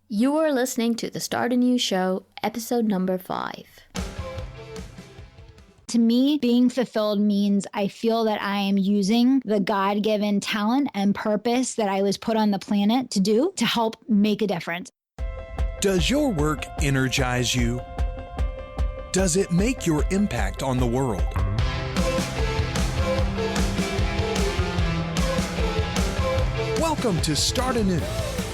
You are listening to the Start a New Show, episode number 5. To me, being fulfilled means I feel that I am using the God-given talent and purpose that I was put on the planet to do to help make a difference. Does your work energize you? Does it make your impact on the world? Welcome to Start Anew,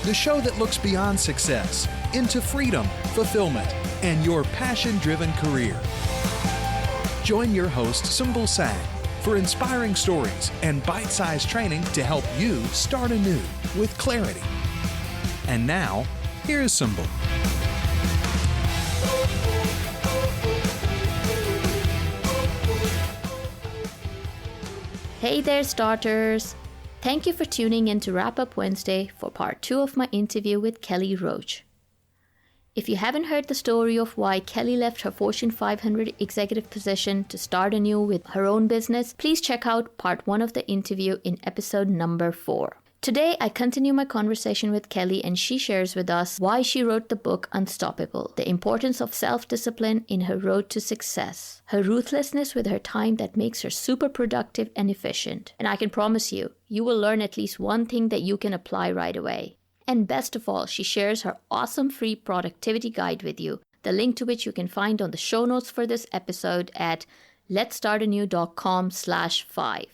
the show that looks beyond success into freedom, fulfillment, and your passion-driven career. Join your host, Sumbul Sang, for inspiring stories and bite-sized training to help you start anew with clarity. And now, here's Sumbul. Hey there, starters! Thank you for tuning in to Wrap Up Wednesday for part 2 of my interview with Kelly Roach. If you haven't heard the story of why Kelly left her Fortune 500 executive position to start anew with her own business, please check out part 1 of the interview in episode number 4. Today, I continue my conversation with Kelly and she shares with us why she wrote the book Unstoppable, the importance of self-discipline in her road to success, her ruthlessness with her time that makes her super productive and efficient. And I can promise you, you will learn at least one thing that you can apply right away. And best of all, she shares her awesome free productivity guide with you, the link to which you can find on the show notes for this episode at letstartanew.com/5.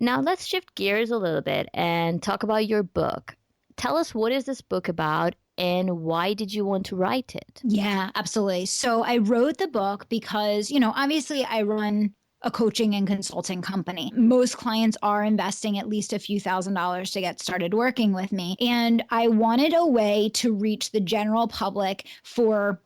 Now let's shift gears a little bit and talk about your book. Tell us, what is this book about and why did you want to write it? Yeah, absolutely. So I wrote the book because, obviously I run a coaching and consulting company. Most clients are investing at least a few $1,000s to get started working with me. And I wanted a way to reach the general public for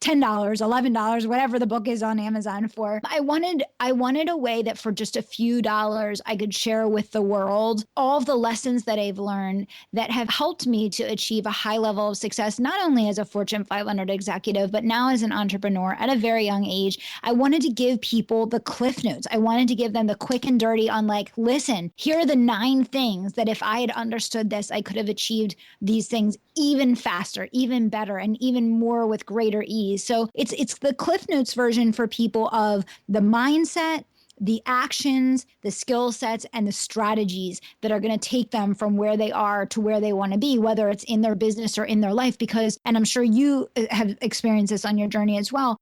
$10, $11, whatever the book is on Amazon for. I wanted a way that for just a few dollars, I could share with the world all of the lessons that I've learned that have helped me to achieve a high level of success, not only as a Fortune 500 executive, but now as an entrepreneur at a very young age. I wanted to give people the cliff notes. I wanted to give them the quick and dirty on listen, here are the 9 things that if I had understood this, I could have achieved these things even faster, even better, and even more with greater ease. So it's the Cliff Notes version for people of the mindset, the actions, the skill sets, and the strategies that are going to take them from where they are to where they want to be, whether it's in their business or in their life. Because, and I'm sure you have experienced this on your journey as well,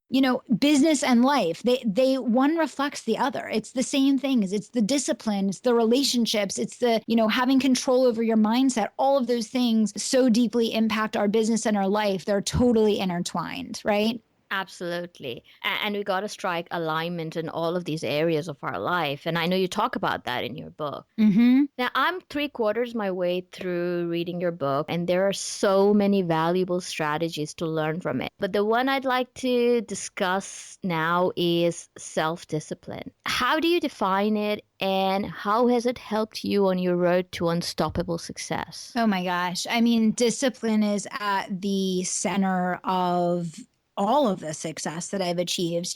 business and life, they one reflects the other. It's the same things. It's the discipline, it's the relationships, it's the, having control over your mindset. All of those things so deeply impact our business and our life. They're totally intertwined, right? Absolutely. And we got to strike alignment in all of these areas of our life. And I know you talk about that in your book. Mm-hmm. Now, I'm 3/4 my way through reading your book, and there are so many valuable strategies to learn from it. But the one I'd like to discuss now is self-discipline. How do you define it, and how has it helped you on your road to unstoppable success? Oh my gosh. I mean, discipline is at the center of all of the success that I've achieved,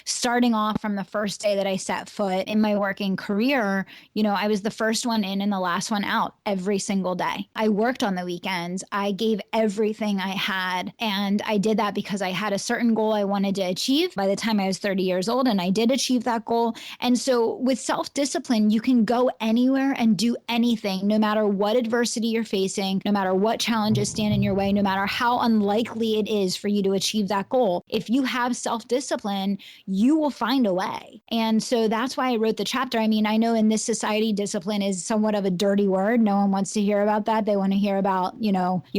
starting off from the first day that I set foot in my working career, I was the first one in and the last one out every single day. I worked on the weekends. I gave everything I had. And I did that because I had a certain goal I wanted to achieve by the time I was 30 years old. And I did achieve that goal. And so with self-discipline, you can go anywhere and do anything, no matter what adversity you're facing, no matter what challenges stand in your way, no matter how unlikely it is for you to achieve that goal. If you have self-discipline, you will find a way. And so that's why I wrote the chapter. I mean, I know in this society, discipline is somewhat of a dirty word. No one wants to hear about that. They want to hear about, you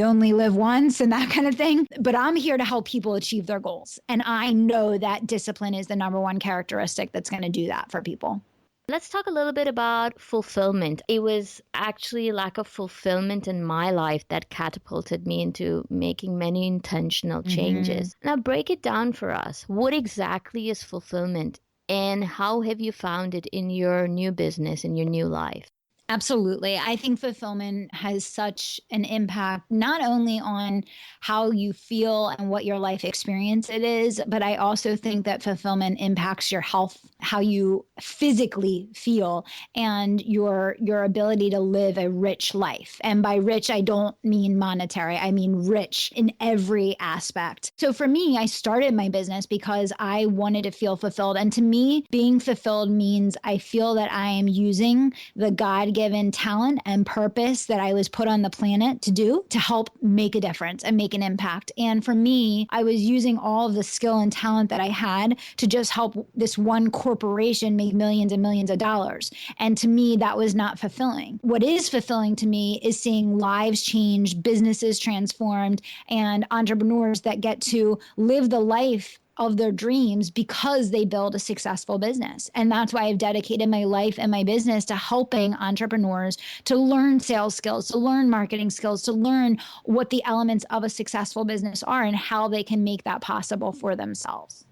only live once and that kind of thing. But I'm here to help people achieve their goals. And I know that discipline is the number one characteristic that's going to do that for people. Let's talk a little bit about fulfillment. It was actually lack of fulfillment in my life that catapulted me into making many intentional changes. Now, break it down for us. What exactly is fulfillment, and how have you found it in your new business, in your new life? Absolutely. I think fulfillment has such an impact, not only on how you feel and what your life experience it is, but I also think that fulfillment impacts your health, how you physically feel, and your ability to live a rich life. And by rich, I don't mean monetary. I mean rich in every aspect. So for me, I started my business because I wanted to feel fulfilled. And to me, being fulfilled means I feel that I am using the God-given talent and purpose that I was put on the planet to do to help make a difference and make an impact. And for me, I was using all of the skill and talent that I had to just help this one corporation make millions and millions of dollars. And to me, that was not fulfilling. What is fulfilling to me is seeing lives changed, businesses transformed, and entrepreneurs that get to live the life of their dreams because they build a successful business. And that's why I've dedicated my life and my business to helping entrepreneurs to learn sales skills, to learn marketing skills, to learn what the elements of a successful business are and how they can make that possible for themselves.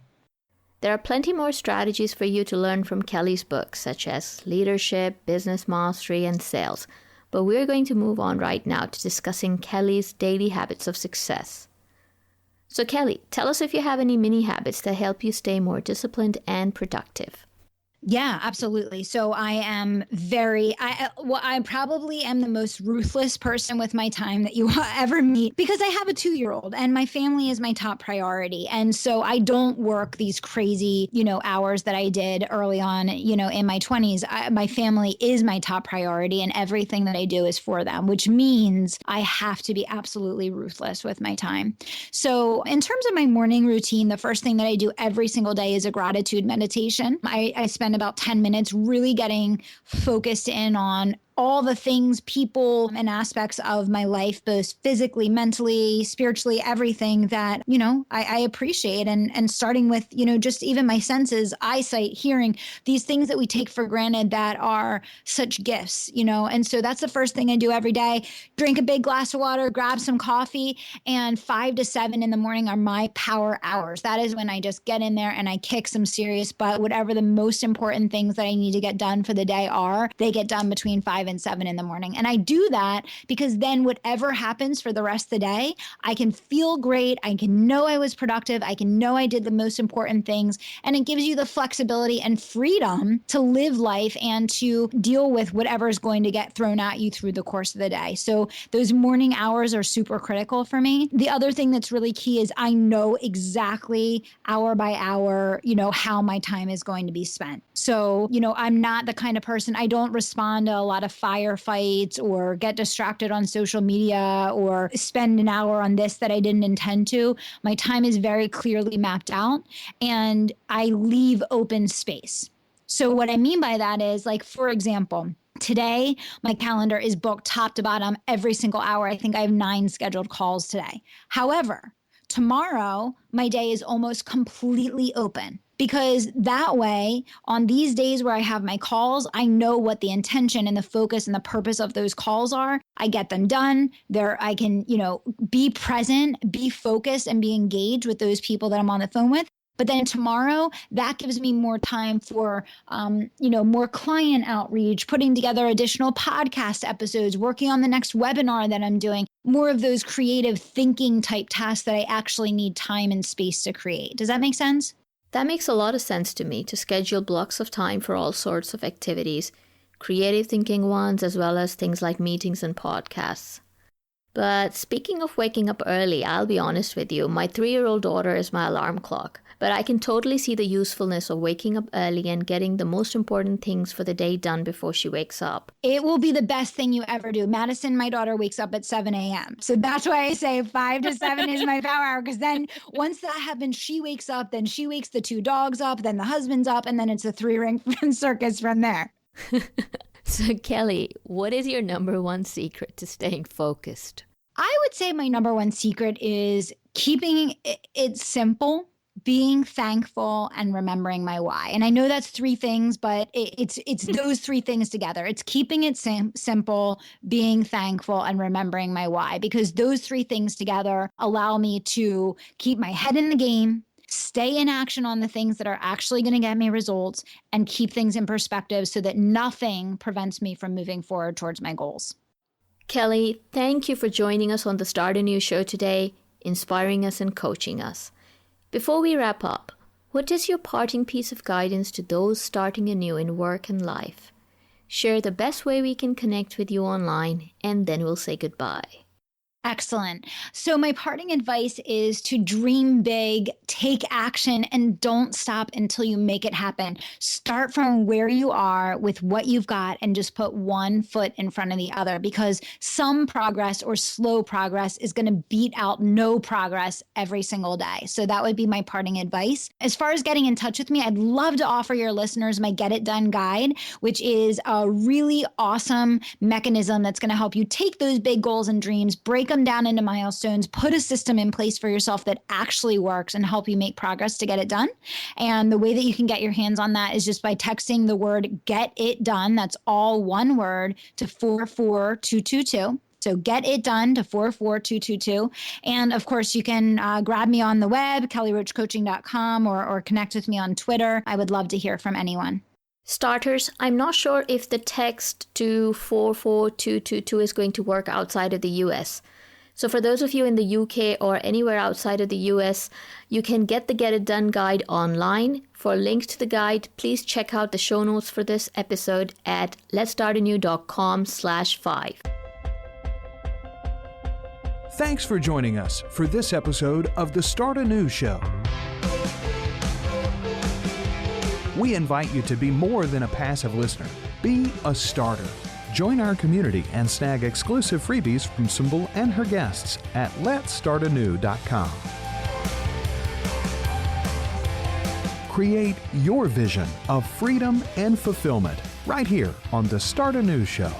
There are plenty more strategies for you to learn from Kelly's books, such as leadership, business mastery, and sales. But we're going to move on right now to discussing Kelly's daily habits of success. So Kelly, tell us if you have any mini habits that help you stay more disciplined and productive. Yeah, absolutely. So I probably am the most ruthless person with my time that you will ever meet because I have a 2-year-old and my family is my top priority. And so I don't work these crazy, hours that I did early on, in my 20s. My family is my top priority and everything that I do is for them, which means I have to be absolutely ruthless with my time. So in terms of my morning routine, the first thing that I do every single day is a gratitude meditation. I spend about 10 minutes really getting focused in on all the things, people, and aspects of my life, both physically, mentally, spiritually, everything that, I appreciate. And starting with, just even my senses, eyesight, hearing, these things that we take for granted that are such gifts, And so that's the first thing I do every day. Drink a big glass of water, grab some coffee, and 5 to 7 in the morning are my power hours. That is when I just get in there and I kick some serious butt. Whatever the most important things that I need to get done for the day are, they get done between 5 and 7 in the morning. And I do that because then whatever happens for the rest of the day, I can feel great. I can know I was productive. I can know I did the most important things. And it gives you the flexibility and freedom to live life and to deal with whatever is going to get thrown at you through the course of the day. So those morning hours are super critical for me. The other thing that's really key is I know exactly hour by hour, how my time is going to be spent. So, I'm not the kind of person, I don't respond to a lot of firefights or get distracted on social media or spend an hour on this that I didn't intend to. My time is very clearly mapped out and I leave open space. So what I mean by that is, like, for example, today, my calendar is booked top to bottom every single hour. I think I have 9 scheduled calls today. However, tomorrow, my day is almost completely open. Because that way, on these days where I have my calls, I know what the intention and the focus and the purpose of those calls are. I get them done. I can, be present, be focused, and be engaged with those people that I'm on the phone with. But then tomorrow, that gives me more time for, more client outreach, putting together additional podcast episodes, working on the next webinar that I'm doing, more of those creative thinking type tasks that I actually need time and space to create. Does that make sense? That makes a lot of sense to me, to schedule blocks of time for all sorts of activities, creative thinking ones, as well as things like meetings and podcasts. But speaking of waking up early, I'll be honest with you, my 3-year-old daughter is my alarm clock. But I can totally see the usefulness of waking up early and getting the most important things for the day done before she wakes up. It will be the best thing you ever do. Madison, my daughter, wakes up at 7 a.m. So that's why I say 5 to 7 is my power hour. Because then once that happens, she wakes up, then she wakes the 2 dogs up, then the husband's up, and then it's a 3-ring circus from there. So Kelly, what is your number one secret to staying focused? I would say my number one secret is keeping it simple, being thankful, and remembering my why. And I know that's 3 things, but it's those 3 things together. It's keeping it simple, being thankful, and remembering my why, because those 3 things together allow me to keep my head in the game, stay in action on the things that are actually going to get me results, and keep things in perspective so that nothing prevents me from moving forward towards my goals. Kelly, thank you for joining us on the Start Anew show today, inspiring us and coaching us. Before we wrap up, what is your parting piece of guidance to those starting anew in work and life? Share the best way we can connect with you online, and then we'll say goodbye. Excellent. So my parting advice is to dream big, take action, and don't stop until you make it happen. Start from where you are with what you've got and just put one foot in front of the other, because some progress or slow progress is going to beat out no progress every single day. So that would be my parting advice. As far as getting in touch with me, I'd love to offer your listeners my Get It Done guide, which is a really awesome mechanism that's going to help you take those big goals and dreams, break them down into milestones, put a system in place for yourself that actually works, and help you make progress to get it done. And the way that you can get your hands on that is just by texting the word "Get It Done," that's all one word, to 44222. So Get It Done to 44222. And of course, you can grab me on the web, kellyroachcoaching.com, or connect with me on Twitter. I would love to hear from anyone. Starters, I'm not sure if the text to 44222 is going to work outside of the US. So for those of you in the UK or anywhere outside of the US, you can get the Get It Done guide online. For links to the guide, please check out the show notes for this episode at letstartanew.com/5. Thanks for joining us for this episode of the Start Anew Show. We invite you to be more than a passive listener. Be a starter. Join our community and snag exclusive freebies from Symbol and her guests at letstartanew.com. Create your vision of freedom and fulfillment right here on the Start Anew Show.